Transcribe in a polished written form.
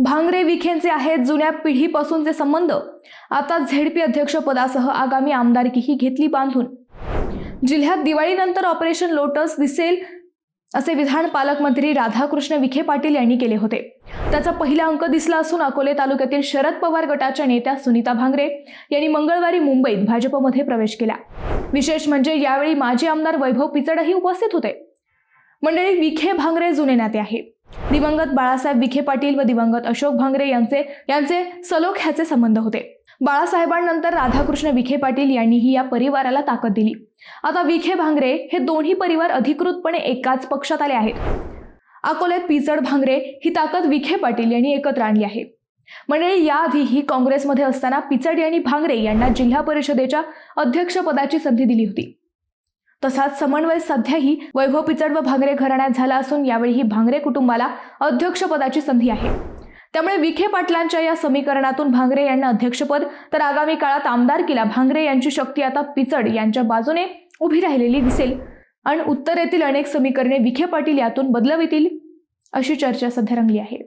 भांगरे विखेंचे आहेत जुन्या पिढीपासूनचे संबंध, आता झेडपी अध्यक्षपदासह आगामी आमदारकीही घेतली बांधून. जिल्ह्यात दिवाळीनंतर ऑपरेशन लोटस दिसेल असे विधान पालकमंत्री राधाकृष्ण विखे पाटील यांनी केले होते. त्याचा पहिला अंक दिसला असून अकोले तालुक्यातील शरद पवार गटाच्या नेत्या सुनीता भांगरे यांनी मंगळवारी मुंबईत भाजपमध्ये प्रवेश केला. विशेष म्हणजे यावेळी माजी आमदार वैभव पिचडही उपस्थित होते. मंडळी, विखे भांगरे जुने नाते आहे. दिवंगत बाळासाहेब विखे पाटील व दिवंगत अशोक भांगरे यांचे सलोख्याचे संबंध होते. बाळासाहेबांनंतर राधाकृष्ण विखे पाटील यांनीही या परिवाराला ताकद दिली. आता विखे भांगरे हे दोन्ही परिवार अधिकृतपणे एकाच पक्षात आले आहेत. अकोल्यात पिचड भांगरे ही ताकद विखे पाटील यांनी एकत्र आणली आहे. मंडळी, याआधीही काँग्रेसमध्ये असताना पिचड यांनी भांगरे यांना जिल्हा परिषदेच्या अध्यक्षपदाची संधी दिली होती. तसाच समन्वय सध्याही वैभव पिचड व भांगरे घराण्यात झाला असून यावेळीही भांगरे कुटुंबाला अध्यक्षपदाची संधी आहे. त्यामुळे विखे पाटलांच्या या समीकरणातून भांगरे यांना अध्यक्षपद तर आगामी काळात आमदारकीला भांगरे यांची शक्ती आता पिचड यांच्या बाजूने उभी राहिलेली दिसेल आणि उत्तरेतील अनेक समीकरणे विखे पाटील यातून बदलवितील अशी चर्चा सध्या रंगली आहे.